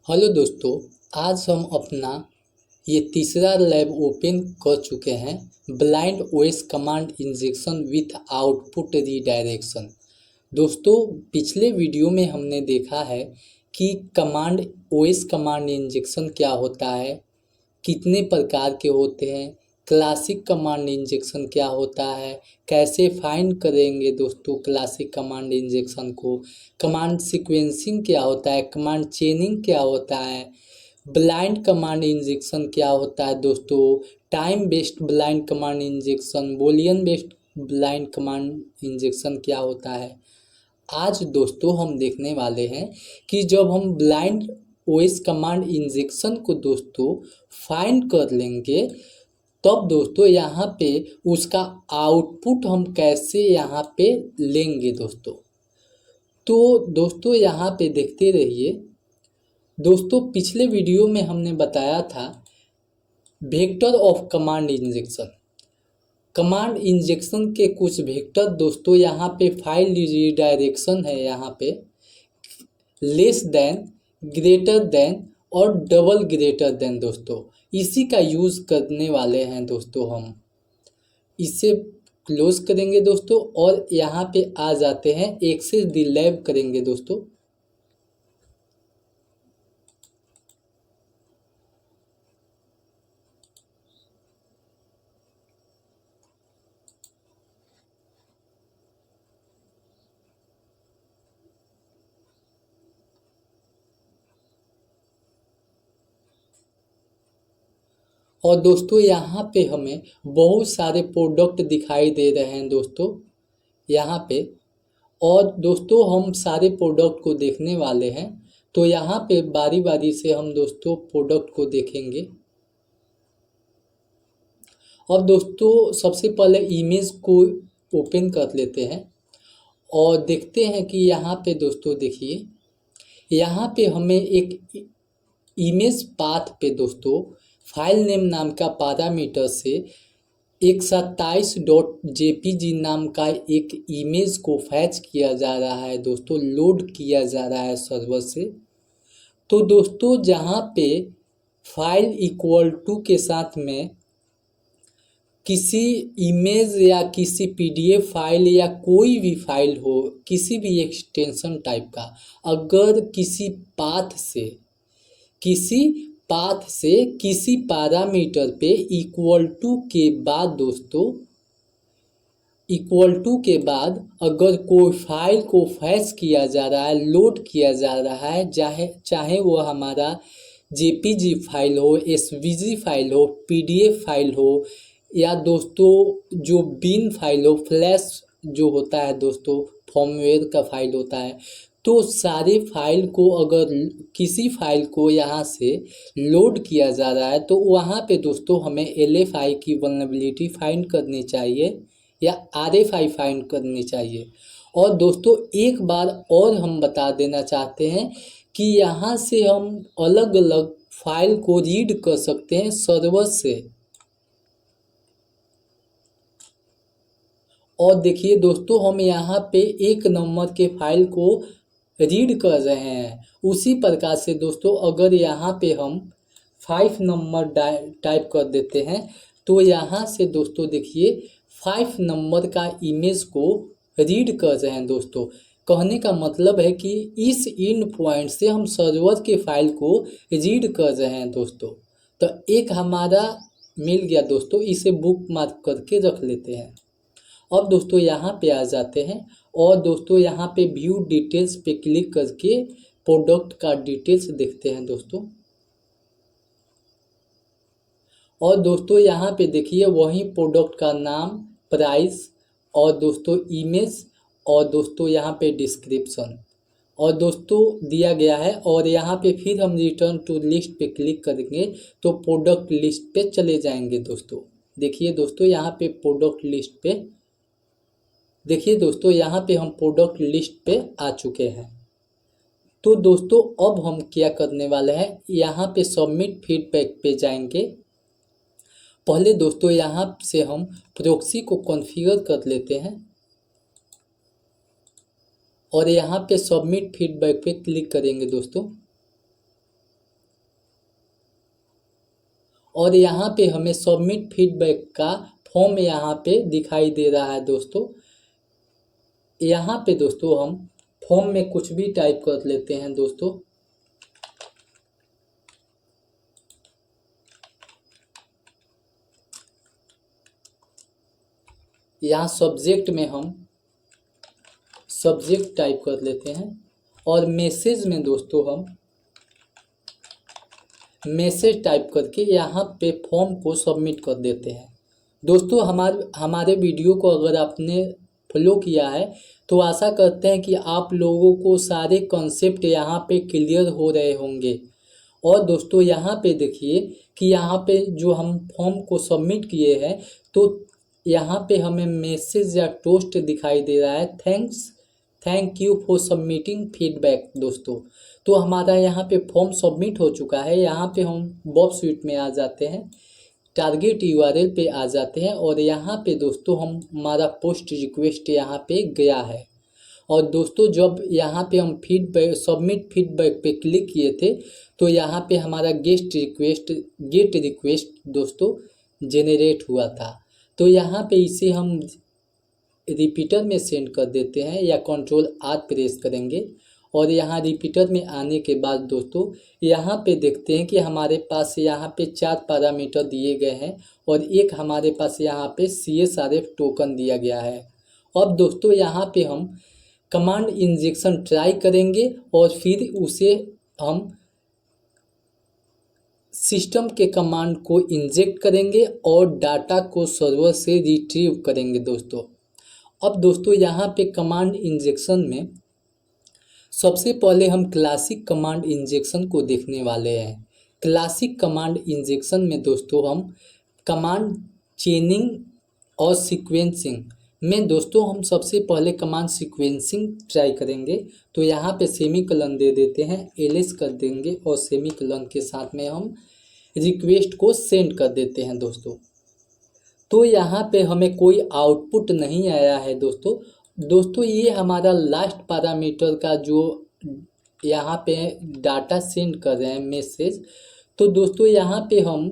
Hello दोस्तों, आज हम अपना ये तीसरा लैब ओपन कर चुके हैं। Blind OS command injection with output redirection. दोस्तों, पिछले वीडियो में हमने देखा है कि कमांड ओएस कमांड इंजेक्शन क्या होता है, कितने प्रकार के होते हैं, क्लासिक कमांड इंजेक्शन क्या होता है, कैसे फाइंड करेंगे दोस्तों क्लासिक कमांड इंजेक्शन को, कमांड सीक्वेंसिंग क्या होता है, कमांड चेनिंग क्या होता है, ब्लाइंड कमांड इंजेक्शन क्या होता है दोस्तों, time based blind command injection, Boolean based blind command injection क्या होता है। आज दोस्तों हम देखने वाले हैं कि जब हम ब्लाइंड ओएस कमांड इंजेक्शन को दोस्तों फाइंड कर लेंगे, तब दोस्तों यहाँ पे उसका आउटपुट हम कैसे यहाँ पे लेंगे दोस्तों। तो दोस्तों यहाँ पे देखते रहिए। दोस्तों, पिछले वीडियो में हमने बताया था vector of command injection. Command injection के कुछ वेक्टर दोस्तों यहाँ पे फाइल रीडायरेक्शन है, यहाँ पे लेस देन, ग्रेटर देन और डबल ग्रेटर देन दोस्तों इसी का यूज़ करने वाले हैं दोस्तों। हम इसे क्लोज करेंगे दोस्तों और यहाँ पे आ जाते हैं, एक्सेस द लैब करेंगे दोस्तों। और दोस्तों यहाँ पे हमें बहुत सारे प्रोडक्ट दिखाई दे रहे हैं दोस्तों यहाँ पे। और दोस्तों हम सारे प्रोडक्ट को देखने वाले हैं, तो यहाँ पे बारी बारी से हम दोस्तों प्रोडक्ट को देखेंगे। अब दोस्तों सबसे पहले इमेज को ओपन कर लेते हैं और देखते हैं कि यहाँ पे दोस्तों देखिए, यहाँ पे हमें एक इमेज पाथ पे दोस्तों फाइल नेम नाम का पैरामीटर से 127.jpg नाम का एक इमेज को फैच किया जा रहा है दोस्तों, लोड किया जा रहा है सर्वर से। तो दोस्तों जहाँ पे फाइल इक्वल टू के साथ में किसी इमेज या किसी पीडीएफ फाइल या कोई भी फाइल हो, किसी भी एक्सटेंशन टाइप का, अगर किसी पाथ से किसी पैरामीटर पे इक्वल टू के बाद दोस्तों, इक्वल टू के बाद अगर कोई फाइल को फैच किया जा रहा है, लोड किया जा रहा है, चाहे वो हमारा जेपीजी फाइल हो, एसवीजी फाइल हो, पीडीएफ फाइल हो, या दोस्तों जो बिन फाइल हो, फ्लैश जो होता है दोस्तों, फॉर्मवेयर का फाइल होता है, तो सारे फाइल को अगर किसी फाइल को यहाँ से लोड किया जा रहा है तो वहाँ पे दोस्तों हमें एलएफआई की वल्नरेबिलिटी फाइंड करनी चाहिए या आरएफआई फाइंड करनी चाहिए। और दोस्तों एक बार और हम बता देना चाहते हैं कि यहाँ से हम अलग अलग फाइल को रीड कर सकते हैं सर्वर से। और देखिए दोस्तों, हम यहाँ पे 1 नंबर के फाइल को रीड कर रहे हैं। उसी प्रकार से दोस्तों अगर यहाँ पे हम 5 नंबर टाइप कर देते हैं तो यहाँ से दोस्तों देखिए 5 नंबर का इमेज को रीड कर रहे हैं दोस्तों। कहने का मतलब है कि इस इन पॉइंट से हम सर्वर के फाइल को रीड कर रहे हैं दोस्तों। तो एक हमारा मिल गया दोस्तों, इसे बुक मार्क करके रख लेते हैं। अब दोस्तों यहाँ पे आ जाते हैं और दोस्तों यहाँ पे व्यू डिटेल्स पे क्लिक करके प्रोडक्ट का डिटेल्स देखते हैं दोस्तों। और दोस्तों यहाँ पे देखिए वही प्रोडक्ट का नाम, प्राइस और दोस्तों इमेज और दोस्तों यहाँ पे डिस्क्रिप्शन और दोस्तों दिया गया है। और यहाँ पे फिर हम रिटर्न टू लिस्ट पे क्लिक करेंगे तो प्रोडक्ट लिस्ट पे चले जाएंगे दोस्तों। देखिए दोस्तों यहाँ पे प्रोडक्ट लिस्ट पे, देखिए दोस्तों यहाँ पे हम प्रोडक्ट लिस्ट पे आ चुके हैं। तो दोस्तों अब हम क्या करने वाले हैं, यहाँ पे सबमिट फीडबैक पे जाएंगे। पहले दोस्तों यहाँ से हम प्रॉक्सी को कॉन्फ़िगर कर लेते हैं और यहाँ पे सबमिट फीडबैक पे क्लिक करेंगे दोस्तों। और यहाँ पे हमें सबमिट फीडबैक का फॉर्म यहाँ पे दिखाई दे रहा है दोस्तों। यहाँ पे दोस्तों हम फॉर्म में कुछ भी टाइप कर लेते हैं दोस्तों। यहाँ सब्जेक्ट में हम सब्जेक्ट टाइप कर लेते हैं और मैसेज में दोस्तों हम मैसेज टाइप करके यहाँ पे फॉर्म को सबमिट कर देते हैं। दोस्तों हमारे वीडियो को अगर आपने फॉलो किया है तो आशा करते हैं कि आप लोगों को सारे कॉन्सेप्ट यहाँ पे क्लियर हो रहे होंगे। और दोस्तों यहाँ पे देखिए कि यहाँ पे जो हम फॉर्म को सबमिट किए हैं तो यहाँ पे हमें मैसेज या टोस्ट दिखाई दे रहा है, thank you for submitting feedback दोस्तों। तो हमारा यहाँ पे फॉर्म सबमिट हो चुका है। यहाँ पे हम बॉब स्वीट में आ जाते हैं, टारगेट यूआरएल पे आ जाते हैं और यहाँ पे दोस्तों हमारा पोस्ट रिक्वेस्ट यहाँ पे गया है। और दोस्तों जब यहाँ पे हम फीडबैक सबमिट फीडबैक पे क्लिक किए थे तो यहाँ पे हमारा गेट रिक्वेस्ट दोस्तों जेनरेट हुआ था। तो यहाँ पे इसे हम रिपीटर में सेंड कर देते हैं या Ctrl+R प्रेस करेंगे। और यहाँ रिपीटर में आने के बाद दोस्तों यहाँ पे देखते हैं कि हमारे पास यहाँ पे 4 पैरामीटर दिए गए हैं और एक हमारे पास यहाँ पे CSRF टोकन दिया गया है। अब दोस्तों यहाँ पे हम कमांड इंजेक्शन ट्राई करेंगे और फिर उसे हम सिस्टम के कमांड को इंजेक्ट करेंगे और डाटा को सर्वर से रिट्रीव करेंगे दोस्तों। अब दोस्तों यहाँ पे कमांड इंजेक्शन में सबसे पहले हम क्लासिक कमांड इंजेक्शन को देखने वाले हैं। क्लासिक कमांड इंजेक्शन में दोस्तों हम कमांड चेनिंग और सीक्वेंसिंग में दोस्तों हम सबसे पहले कमांड सीक्वेंसिंग ट्राई करेंगे। तो यहाँ पे सेमीकोलन दे देते हैं, एलएस कर देंगे और सेमीकोलन के साथ में हम रिक्वेस्ट को सेंड कर देते हैं दोस्तों। तो यहाँ पे हमें कोई आउटपुट नहीं आया है दोस्तों ये हमारा लास्ट पैरामीटर का जो यहाँ पे डाटा सेंड कर रहे हैं मैसेज। तो दोस्तों यहाँ पे हम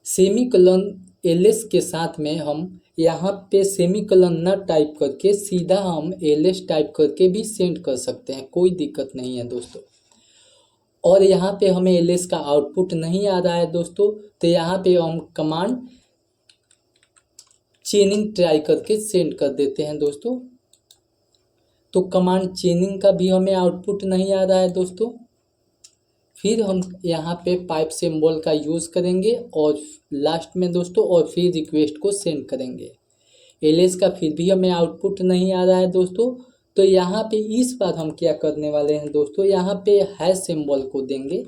सेमीकोलन एलएस के साथ में हम यहाँ पे सेमीकोलन न टाइप करके सीधा हम एलएस टाइप करके भी सेंड कर सकते हैं, कोई दिक्कत नहीं है दोस्तों। और यहाँ पे हमें एलएस का आउटपुट नहीं आ रहा है दोस्तों, तो यहाँ पे हम कमांड चेनिंग ट्राई करके सेंड कर देते हैं दोस्तों। तो कमांड चेनिंग का भी हमें आउटपुट नहीं आ रहा है दोस्तों। फिर हम यहाँ पे पाइप सिंबल का यूज़ करेंगे और लास्ट में दोस्तों और फिर रिक्वेस्ट को सेंड करेंगे। एलएस का फिर भी हमें आउटपुट नहीं आ रहा है दोस्तों। तो यहाँ पे इस बार हम क्या करने वाले हैं दोस्तों, यहाँ पे हैश सिंबल को देंगे।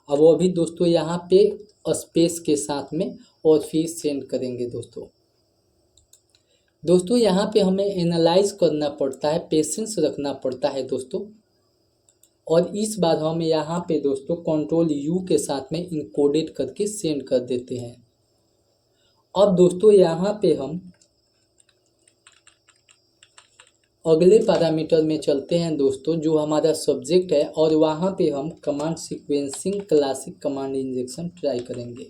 अब वो भी दोस्तों यहाँ पे स्पेस के साथ में और फिर सेंड करेंगे दोस्तों यहाँ पे हमें एनालाइज करना पड़ता है, पेशेंस रखना पड़ता है दोस्तों। और इस बार हम यहाँ पे दोस्तों Ctrl+U के साथ में इनकोडेड करके सेंड कर देते हैं। अब दोस्तों यहाँ पे हम अगले पैरामीटर में चलते हैं दोस्तों, जो हमारा सब्जेक्ट है, और वहाँ पे हम command sequencing classic command injection try करेंगे।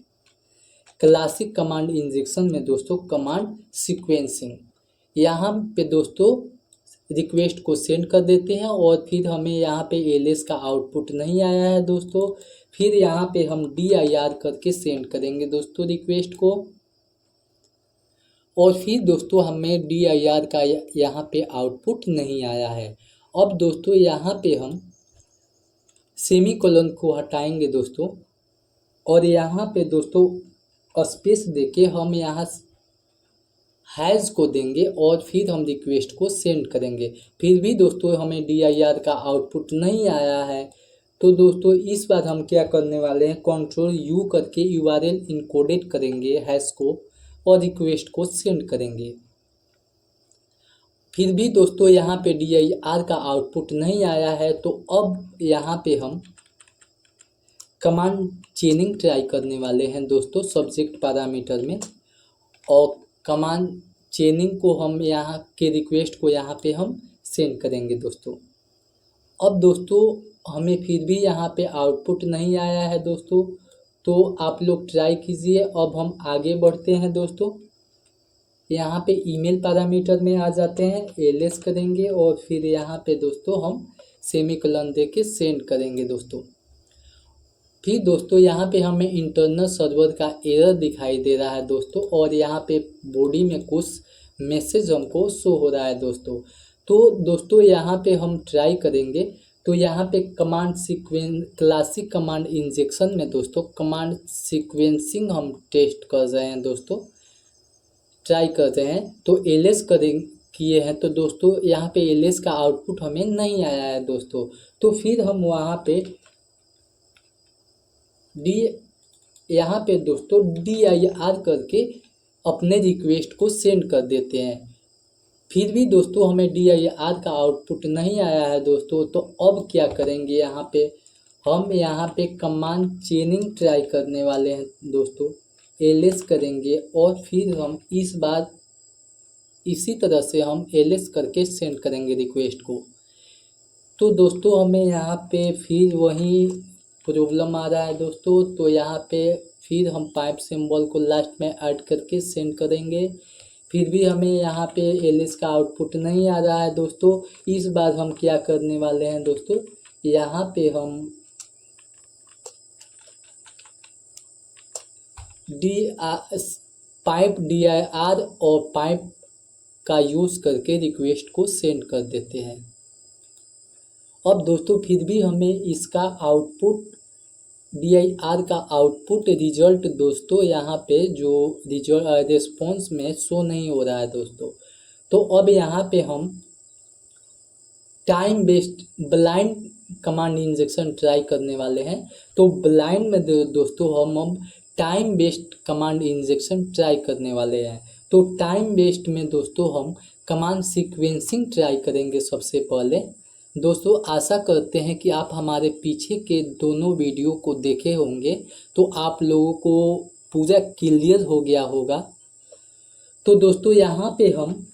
क्लासिक कमांड इंजेक्शन में दोस्तों कमांड सीक्वेंसिंग, यहाँ पे दोस्तों रिक्वेस्ट को सेंड कर देते हैं और फिर हमें यहाँ पे एलएस का आउटपुट नहीं आया है दोस्तों। फिर यहाँ पे हम dir करके सेंड करेंगे दोस्तों रिक्वेस्ट को, और फिर दोस्तों हमें dir का यहाँ पे आउटपुट नहीं आया है। अब दोस्तों यहाँ पे हम सेमीकोलन को हटाएंगे दोस्तों, और यहाँ पे दोस्तों स्पेस देके हम यहाँ हैज़ को देंगे और फिर हम रिक्वेस्ट को सेंड करेंगे। फिर भी दोस्तों हमें dir का आउटपुट नहीं आया है। तो दोस्तों इस बार हम क्या करने वाले हैं, Ctrl+U करके URL इनकोडेड करेंगे हैश को और रिक्वेस्ट को सेंड करेंगे। फिर भी दोस्तों यहाँ पे dir का आउटपुट नहीं आया है। तो अब यहाँ पे हम कमांड चेनिंग ट्राई करने वाले हैं दोस्तों सब्जेक्ट पैरामीटर में, और कमांड चेनिंग को हम यहाँ के रिक्वेस्ट को यहाँ पे हम सेंड करेंगे दोस्तों। अब दोस्तों हमें फिर भी यहाँ पे आउटपुट नहीं आया है दोस्तों। तो आप लोग ट्राई कीजिए। अब हम आगे बढ़ते हैं दोस्तों। यहाँ पे ईमेल पैरामीटर में आ जाते हैं, एलएस करेंगे और फिर यहाँ पे दोस्तों हम सेमीकोलन दे के सेंड करेंगे दोस्तों। फिर दोस्तों यहाँ पे हमें इंटरनल सर्वर का एरर दिखाई दे रहा है दोस्तों, और यहाँ पे बॉडी में कुछ मैसेज हमको शो हो रहा है दोस्तों। तो दोस्तों यहाँ पे हम ट्राई करेंगे। तो यहाँ पे command sequence classic command injection में दोस्तों कमांड सीक्वेंसिंग हम टेस्ट कर रहे हैं दोस्तों, ट्राई करते हैं। तो एलएस करें किए हैं तो दोस्तों यहाँ पे एलएस का आउटपुट हमें नहीं आया है दोस्तों। तो फिर हम वहाँ पे यहाँ पे दोस्तों DIR करके अपने रिक्वेस्ट को सेंड कर देते हैं। फिर भी दोस्तों हमें DIR का आउटपुट नहीं आया है दोस्तों। तो अब क्या करेंगे, हम यहाँ पे कमांड चेनिंग ट्राई करने वाले हैं दोस्तों। एलएस करेंगे और फिर हम इस बार इसी तरह से हम एलएस करके सेंड करेंगे रिक्वेस्ट को। तो दोस्तों हमें यहाँ पे फिर वही प्रॉब्लम आ रहा है दोस्तों। तो यहाँ पे फिर हम पाइप सिंबल को लास्ट में ऐड करके सेंड करेंगे। फिर भी हमें यहाँ पे एलएस का आउटपुट नहीं आ रहा है दोस्तों। इस बार हम क्या करने वाले हैं दोस्तों, यहाँ पे हम पाइप DIR और पाइप का यूज़ करके रिक्वेस्ट को सेंड कर देते हैं। अब दोस्तों फिर भी हमें इसका आउटपुट DIR का आउटपुट रिजल्ट दोस्तों यहाँ पे जो रिस्पॉन्स में शो नहीं हो रहा है दोस्तों। तो अब यहाँ पे हम time based blind command injection try करने वाले हैं। तो ब्लाइंड में दोस्तों हम अब time based command injection try करने वाले हैं। तो टाइम बेस्ड में दोस्तों हम कमांड सीक्वेंसिंग ट्राई करेंगे सबसे पहले दोस्तों। आशा करते हैं कि आप हमारे पीछे के दोनों वीडियो को देखे होंगे तो आप लोगों को पूरा क्लियर हो गया होगा। तो दोस्तों यहाँ पे हम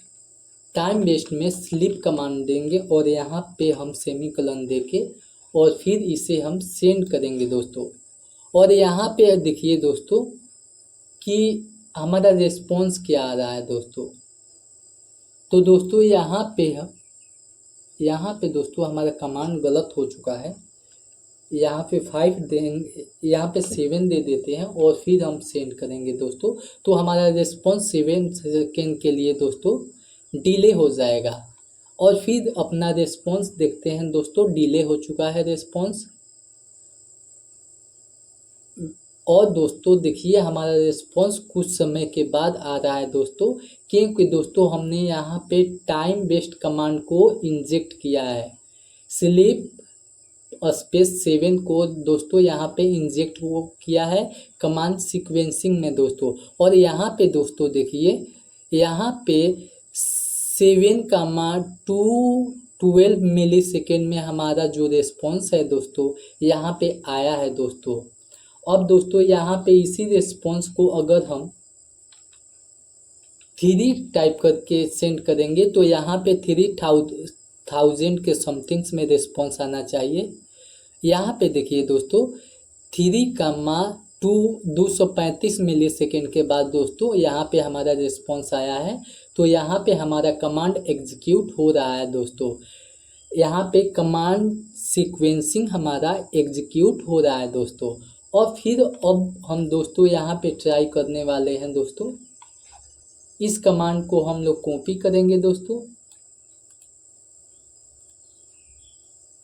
टाइम बेस्ड में स्लीप कमांड देंगे और यहाँ पे हम सेमीकोलन देके और फिर इसे हम सेंड करेंगे दोस्तों। और यहाँ पे देखिए दोस्तों कि हमारा रिस्पॉन्स क्या आ रहा है दोस्तों। तो दोस्तों यहाँ पे दोस्तों हमारा कमांड गलत हो चुका है। यहाँ पे 5 देंगे, यहाँ पे 7 दे देते हैं और फिर हम सेंड करेंगे दोस्तों। तो हमारा रिस्पॉन्स 7 सेकेंड के लिए दोस्तों डिले हो जाएगा। और फिर अपना रिस्पॉन्स देखते हैं दोस्तों, डिले हो चुका है रिस्पॉन्स। और दोस्तों देखिए हमारा रिस्पॉन्स कुछ समय के बाद आ रहा है दोस्तों, क्योंकि दोस्तों हमने यहाँ पे टाइम बेस्ड कमांड को इंजेक्ट किया है। स्लीप स्पेस 7 को दोस्तों यहाँ पे इंजेक्ट किया है कमांड सीक्वेंसिंग में दोस्तों। और यहाँ पे दोस्तों देखिए यहाँ पे 7,212 मिली सेकेंड में हमारा जो रिस्पॉन्स है दोस्तों यहाँ पे आया है दोस्तों। अब दोस्तों यहाँ पे इसी रिस्पॉन्स को अगर हम 3 टाइप करके सेंड करेंगे तो यहाँ पे 3,000 के समथिंग्स में रिस्पॉन्स आना चाहिए। यहाँ पे देखिए दोस्तों 235 मिली सेकेंड के बाद दोस्तों यहाँ पे हमारा रिस्पॉन्स आया है। तो यहाँ पे हमारा कमांड एग्जीक्यूट हो रहा है दोस्तों। यहाँ पे कमांड सीक्वेंसिंग हमारा एग्जीक्यूट हो रहा है दोस्तों। और फिर अब हम दोस्तों यहाँ पे ट्राई करने वाले हैं दोस्तों। इस कमांड को हम लोग कॉपी करेंगे दोस्तों।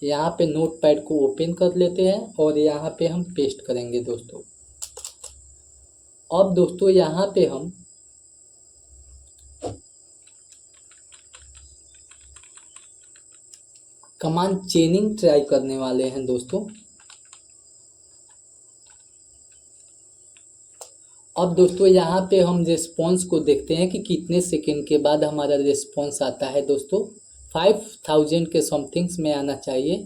यहाँ पे नोटपैड को ओपन कर लेते हैं और यहाँ पे हम पेस्ट करेंगे दोस्तों। अब दोस्तों यहाँ पे हम कमांड चेनिंग ट्राई करने वाले हैं दोस्तों। अब दोस्तों यहाँ पे हम रिस्पॉन्स को देखते हैं कि कितने सेकेंड के बाद हमारा रिस्पॉन्स आता है दोस्तों। 5,000 के समथिंग्स में आना चाहिए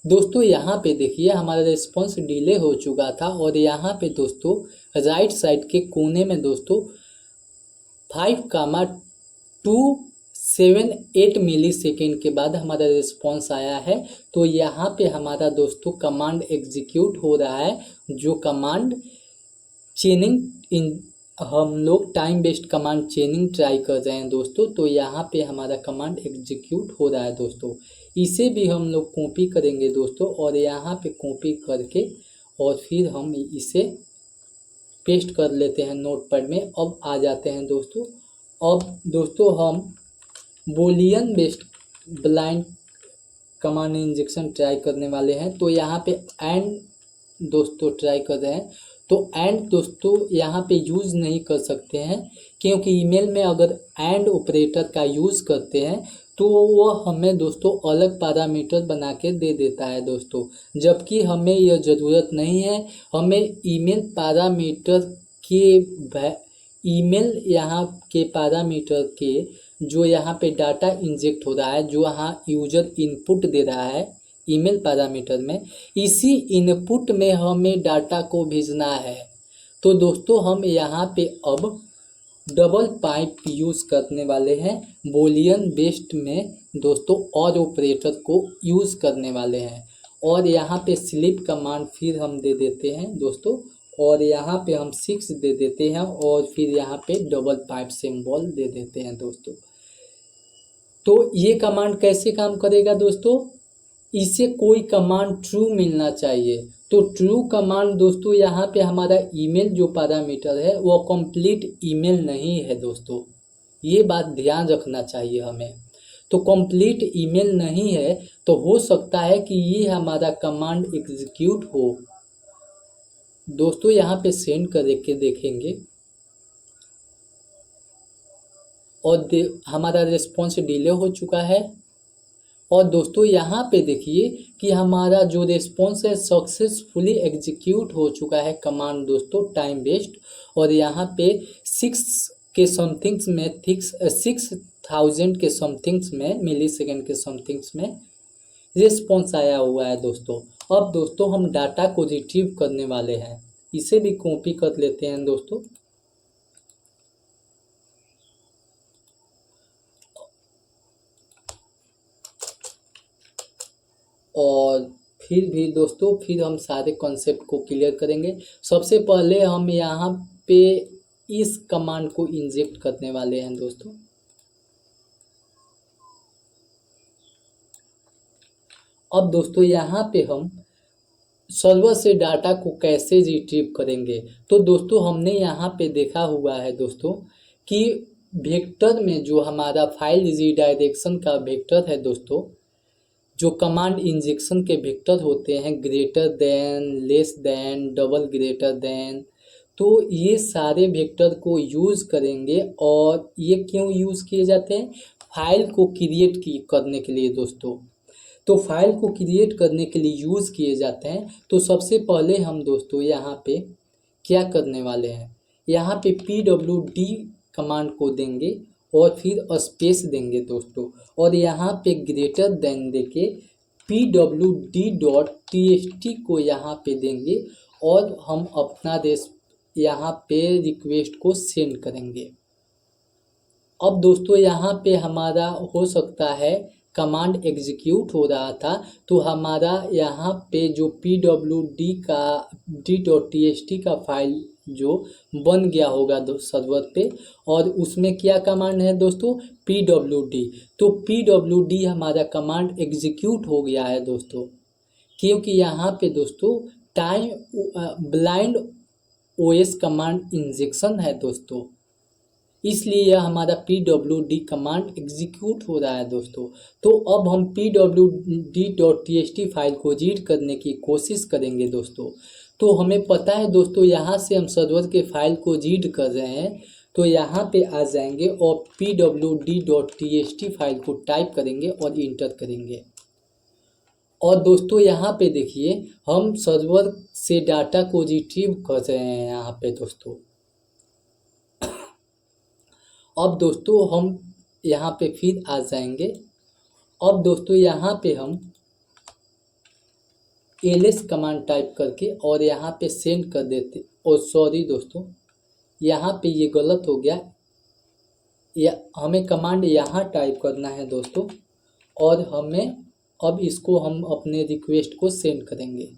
दोस्तों। यहाँ पे देखिए हमारा रिस्पॉन्स डिले हो चुका था और यहाँ पे दोस्तों राइट साइड के कोने में दोस्तों 5,2 7-8 मिली सेकेंड के बाद हमारा रिस्पॉन्स आया है। तो यहाँ पे हमारा दोस्तों कमांड एग्जीक्यूट हो रहा है, जो कमांड चेनिंग इन हम लोग टाइम बेस्ड कमांड चेनिंग ट्राई कर रहे हैं दोस्तों। तो यहाँ पे हमारा कमांड एग्जीक्यूट हो रहा है दोस्तों। इसे भी हम लोग कॉपी करेंगे दोस्तों, और यहाँ पे कॉपी करके और फिर हम इसे पेस्ट कर लेते हैं नोटपैड में। अब आ जाते हैं दोस्तों। अब दोस्तों हम Boolean based blind command injection try करने वाले हैं। तो यहाँ पे एंड दोस्तों ट्राई कर रहे हैं। तो एंड दोस्तों यहाँ पे यूज़ नहीं कर सकते हैं, क्योंकि ईमेल में अगर एंड ऑपरेटर का यूज़ करते हैं तो वह हमें दोस्तों अलग पैरामीटर बना के दे देता है दोस्तों, जबकि हमें यह ज़रूरत नहीं है। हमें ईमेल पैरामीटर के ईमेल यहाँ के पैरामीटर के जो यहाँ पे डाटा इंजेक्ट हो रहा है, जो यहाँ यूजर इनपुट दे रहा है ईमेल पैरामीटर में, इसी इनपुट में हमें डाटा को भेजना है। तो दोस्तों हम यहाँ पे अब डबल पाइप यूज़ करने वाले हैं बूलियन बेस्ड में दोस्तों, और ऑपरेटर को यूज़ करने वाले हैं। और यहाँ पे स्लिप कमांड फिर हम दे देते हैं दोस्तों, और यहाँ पे हम 6 दे देते हैं, और फिर यहाँ पे डबल पाइप सिंबल दे देते हैं दोस्तों। तो ये कमांड कैसे काम करेगा दोस्तों, इसे कोई कमांड ट्रू मिलना चाहिए। तो ट्रू कमांड दोस्तों यहाँ पे हमारा ईमेल जो पैरामीटर है वो कंप्लीट ईमेल नहीं है दोस्तों, ये बात ध्यान रखना चाहिए हमें। तो कंप्लीट ईमेल नहीं है, तो हो सकता है कि ये हमारा कमांड एग्जीक्यूट हो दोस्तों। यहाँ पे सेंड करके देखेंगे और हमारा रिस्पॉन्स डिले हो चुका है। और दोस्तों यहाँ पे देखिए कि हमारा जो रिस्पॉन्स है सक्सेसफुली एग्जीक्यूट हो चुका है कमांड दोस्तों टाइम वेस्ट। और यहाँ पे 6 के समथिंग्स में 6000 के समथिंग्स में मिली सेकेंड के समथिंग्स में रिस्पॉन्स आया हुआ है दोस्तों। अब दोस्तों हम डाटा को रिट्रीव करने वाले हैं, इसे भी कॉपी कर लेते हैं दोस्तों। और फिर भी दोस्तों फिर हम सारे कॉन्सेप्ट को क्लियर करेंगे। सबसे पहले हम यहाँ पे इस कमांड को इंजेक्ट करने वाले हैं दोस्तों। अब दोस्तों यहाँ पे हम सर्वर से डाटा को कैसे रिट्रीव करेंगे। तो दोस्तों हमने यहाँ पे देखा हुआ है दोस्तों कि वेक्टर में जो हमारा फाइल रीडायरेक्शन का वेक्टर है दोस्तों, जो कमांड इंजेक्शन के वेक्टर होते हैं greater than, less than, double greater than, तो ये सारे वेक्टर को यूज़ करेंगे। और ये क्यों यूज़ किए जाते हैं, फाइल को क्रिएट करने के लिए दोस्तों। तो फाइल को क्रिएट करने के लिए यूज़ किए जाते हैं। तो सबसे पहले हम दोस्तों यहाँ पे क्या करने वाले हैं, यहाँ पे pwd कमांड को देंगे और फिर स्पेस देंगे दोस्तों, और यहाँ पे ग्रेटर देन देके pwd.txt को यहाँ पे देंगे, और हम अपना यहाँ पे रिक्वेस्ट को सेंड करेंगे। अब दोस्तों यहाँ पे हमारा हो सकता है कमांड एग्जीक्यूट हो रहा था, तो हमारा यहाँ पे जो pwd.txt का फाइल जो बन गया होगा सर्वर पे, और उसमें क्या कमांड है दोस्तों, pwd। तो pwd हमारा कमांड एग्जीक्यूट हो गया है दोस्तों, क्योंकि यहाँ पे दोस्तों time blind OS command injection है दोस्तों, इसलिए यह हमारा pwd कमांड एग्जीक्यूट हो रहा है दोस्तों। तो अब हम pwd.txt फाइल को रीड करने की कोशिश करेंगे दोस्तों। तो हमें पता है दोस्तों यहाँ से हम सर्वर के फाइल को रीड कर रहे हैं, तो यहाँ पे आ जाएंगे और pwd.txt फाइल को टाइप करेंगे और इंटर करेंगे। और दोस्तों यहाँ पे देखिए हम सर्वर से डाटा को रिट्रीव कर रहे हैं यहाँ पे दोस्तों। अब दोस्तों हम यहाँ पे फिर आ जाएंगे। अब दोस्तों यहाँ पे हम ls कमांड टाइप करके और यहाँ पे सेंड कर देते। और सॉरी दोस्तों यहाँ पे ये गलत हो गया, या हमें कमांड यहाँ टाइप करना है दोस्तों, और हमें अब इसको हम अपने रिक्वेस्ट को सेंड करेंगे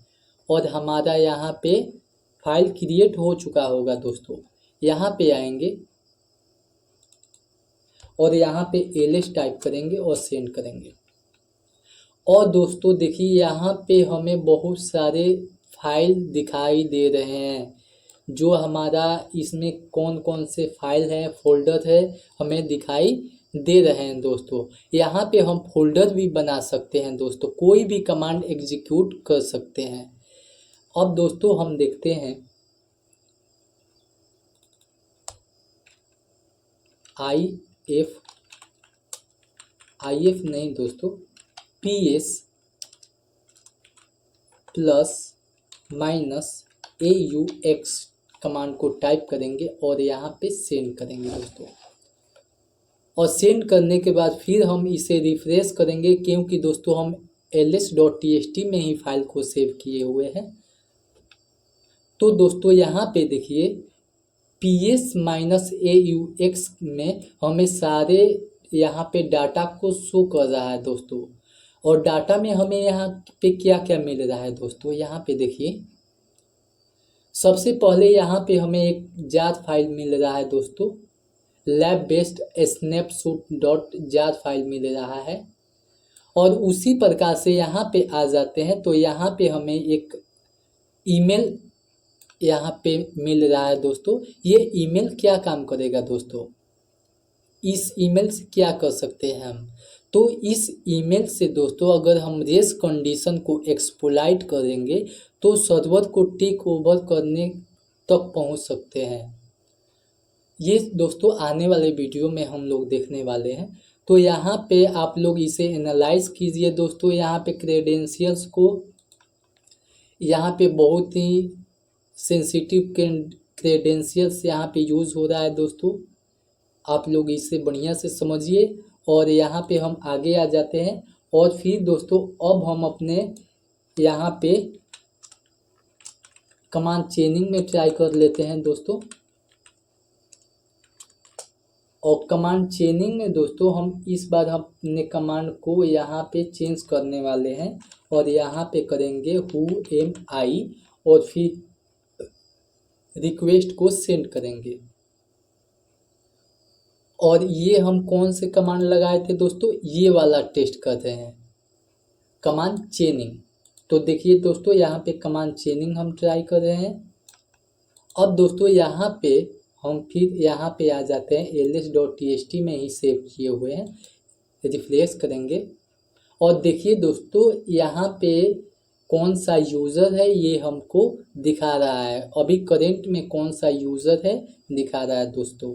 और हमारा यहाँ पे फाइल क्रिएट हो चुका होगा दोस्तों। यहाँ पे आएंगे और यहाँ पे ls टाइप करेंगे और सेंड करेंगे। और दोस्तों देखिए यहाँ पे हमें बहुत सारे फाइल दिखाई दे रहे हैं, जो हमारा इसमें कौन कौन से फाइल हैं, फोल्डर है, हमें दिखाई दे रहे हैं दोस्तों। यहाँ पे हम फोल्डर भी बना सकते हैं दोस्तों, कोई भी कमांड एग्जीक्यूट कर सकते हैं। अब दोस्तों हम देखते हैं IF नहीं दोस्तों, PS + AUX कमांड को टाइप करेंगे और यहाँ पे सेंड करेंगे दोस्तों। और सेंड करने के बाद फिर हम इसे रिफ्रेश करेंगे, क्योंकि दोस्तों हम ls.txt में ही फाइल को सेव किए हुए हैं। तो दोस्तों यहाँ पे देखिए PS - AUX में हमें सारे यहाँ पे डाटा को शो कर रहा है दोस्तों। और डाटा में हमें यहाँ पे क्या क्या मिल रहा है दोस्तों, यहाँ पे देखिए सबसे पहले यहाँ पे हमें एक जार फाइल मिल रहा है दोस्तों, लैब बेस्ड snapshot.jar फाइल मिल रहा है। और उसी प्रकार से यहाँ पे आ जाते हैं तो यहाँ पे हमें एक ईमेल यहाँ पे मिल रहा है दोस्तों। ये ईमेल क्या काम करेगा दोस्तों, इस ईमेल से क्या कर सकते हैं हम, तो इस ईमेल से दोस्तों अगर हम रेस कंडीशन को एक्सप्लॉइट करेंगे तो सर्वर को टेक ओवर करने तक पहुंच सकते हैं। ये दोस्तों आने वाले वीडियो में हम लोग देखने वाले हैं। तो यहाँ पे आप लोग इसे एनालाइज कीजिए दोस्तों। यहाँ पे क्रेडेंशियल्स को, यहाँ पे बहुत ही सेंसिटिव क्रेडेंशियल्स यहाँ पे यूज़ हो रहा है दोस्तों, आप लोग इसे बढ़िया से समझिए। और यहाँ पे हम आगे आ जाते हैं और फिर दोस्तों अब हम अपने यहाँ पे कमांड चेनिंग में ट्राई कर लेते हैं दोस्तों। और कमांड चेनिंग में दोस्तों हम इस बार हम अपने कमांड को यहाँ पे चेंज करने वाले हैं और यहाँ पे करेंगे who am I और फिर रिक्वेस्ट को सेंड करेंगे। और ये हम कौन से कमांड लगाए थे दोस्तों, ये वाला टेस्ट कर रहे हैं, कमांड चेनिंग। तो देखिए दोस्तों यहाँ पे कमांड चेनिंग हम ट्राई कर रहे हैं। अब दोस्तों यहाँ पे हम फिर यहाँ पे आ जाते हैं, ls.txt में ही सेव किए हुए हैं, रिफ्रेश करेंगे और देखिए दोस्तों यहाँ पे कौन सा यूज़र है ये हमको दिखा रहा है, अभी करेंट में कौन सा यूज़र है दिखा रहा है दोस्तों।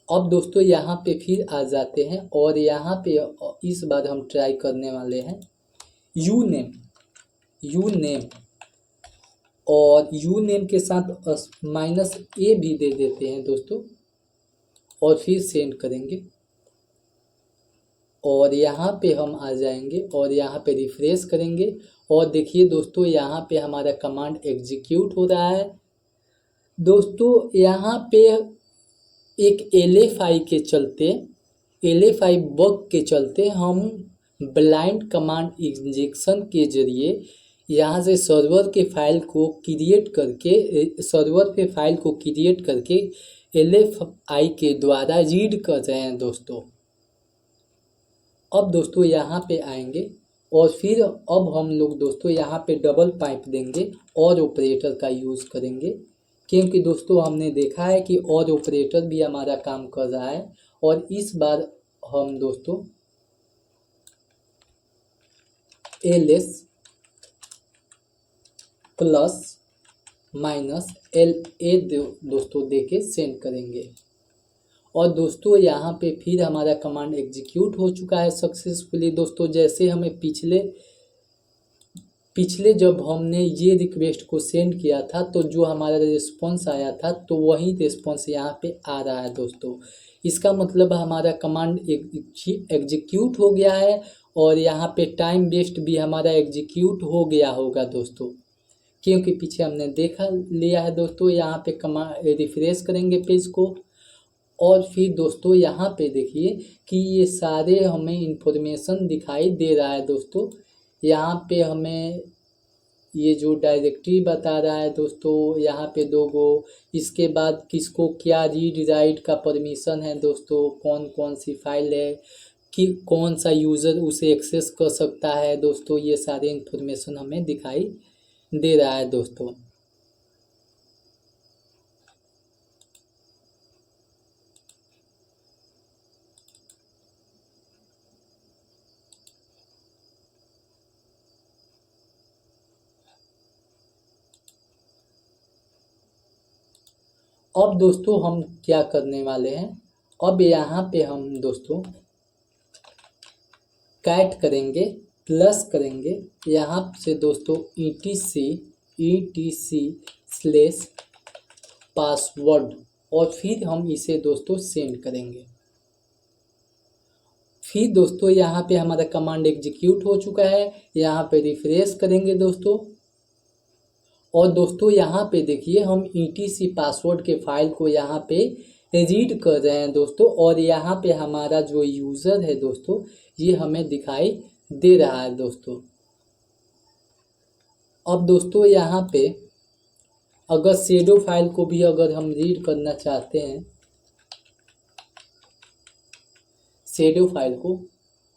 अब दोस्तों यहाँ पे फिर आ जाते हैं और यहाँ पे इस बार हम ट्राई करने वाले हैं यू नेम और यू नेम के साथ -a भी दे देते हैं दोस्तों और फिर सेंड करेंगे। और यहाँ पे हम आ जाएंगे और यहाँ पे रिफ्रेश करेंगे और देखिए दोस्तों यहाँ पे हमारा कमांड एग्जीक्यूट हो रहा है दोस्तों। यहाँ पे एक LFI के चलते, LFI बग के चलते हम ब्लाइंड कमांड इंजेक्शन के जरिए यहाँ से सर्वर पे फाइल को क्रिएट करके LFI के द्वारा रीड कर रहे हैं दोस्तों। अब दोस्तों यहाँ पे आएंगे और फिर अब हम लोग दोस्तों यहाँ पे डबल पाइप देंगे और ऑपरेटर का यूज़ करेंगे, क्योंकि दोस्तों हमने देखा है कि और ऑपरेटर भी हमारा काम कर रहा है। और इस बार हम दोस्तों ls +-la दोस्तों देके सेंड करेंगे। और दोस्तों यहाँ पे फिर हमारा कमांड एग्जीक्यूट हो चुका है सक्सेसफुली दोस्तों। जैसे हमें पिछले जब हमने ये रिक्वेस्ट को सेंड किया था तो जो हमारा रिस्पॉन्स आया था तो वही रिस्पॉन्स यहाँ पे आ रहा है दोस्तों। इसका मतलब हमारा कमांड एग्जीक्यूट हो गया है और यहाँ पे टाइम वेस्ट भी हमारा एग्जीक्यूट हो गया होगा दोस्तों, क्योंकि पीछे हमने देखा लिया है दोस्तों। यहाँ पे कमांड रिफ्रेश करेंगे पेज को और फिर दोस्तों यहाँ पे देखिए कि ये सारे हमें इंफॉर्मेशन दिखाई दे रहा है दोस्तों। यहाँ पे हमें ये जो डायरेक्टरी बता रहा है दोस्तों, यहाँ पे 2 इसके बाद किसको क्या रीड राइट का परमिशन है दोस्तों, कौन कौन सी फाइल है कि कौन सा यूज़र उसे एक्सेस कर सकता है दोस्तों, ये सारे इंफॉर्मेशन हमें दिखाई दे रहा है दोस्तों। अब दोस्तों हम क्या करने वाले हैं, अब यहाँ पे हम दोस्तों कैट करेंगे, प्लस करेंगे यहाँ से दोस्तों etc/password और फिर हम इसे दोस्तों सेंड करेंगे। फिर दोस्तों यहाँ पे हमारा कमांड एग्जीक्यूट हो चुका है, यहाँ पे रिफ्रेश करेंगे दोस्तों। और दोस्तों यहाँ पे देखिए हम etc पासवर्ड के फाइल को यहाँ पे रीड कर रहे हैं दोस्तों, और यहाँ पे हमारा जो यूज़र है दोस्तों ये हमें दिखाई दे रहा है दोस्तों। अब दोस्तों यहाँ पे अगर शेडो फाइल को भी अगर हम रीड करना चाहते हैं, शेडो फाइल को,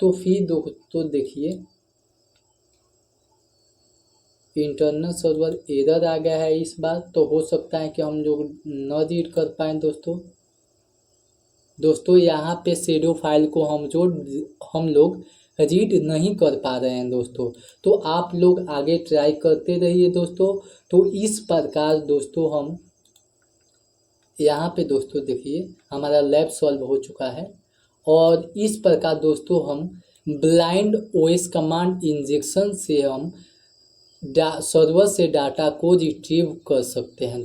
तो फिर दोस्तों देखिए इंटरनल सर्वर एरर आ गया है इस बार, तो हो सकता है कि हम लोग न रीड कर पाएँ दोस्तों यहाँ पे शेडो फाइल को हम लोग रीड नहीं कर पा रहे हैं दोस्तों। तो आप लोग आगे ट्राई करते रहिए दोस्तों। तो इस प्रकार दोस्तों हम यहाँ पे दोस्तों देखिए हमारा लैब सॉल्व हो चुका है, और इस प्रकार दोस्तों हम ब्लाइंड ओएस कमांड इंजेक्शन से हम सर्वर से डाटा को रिट्रीव कर सकते हैं।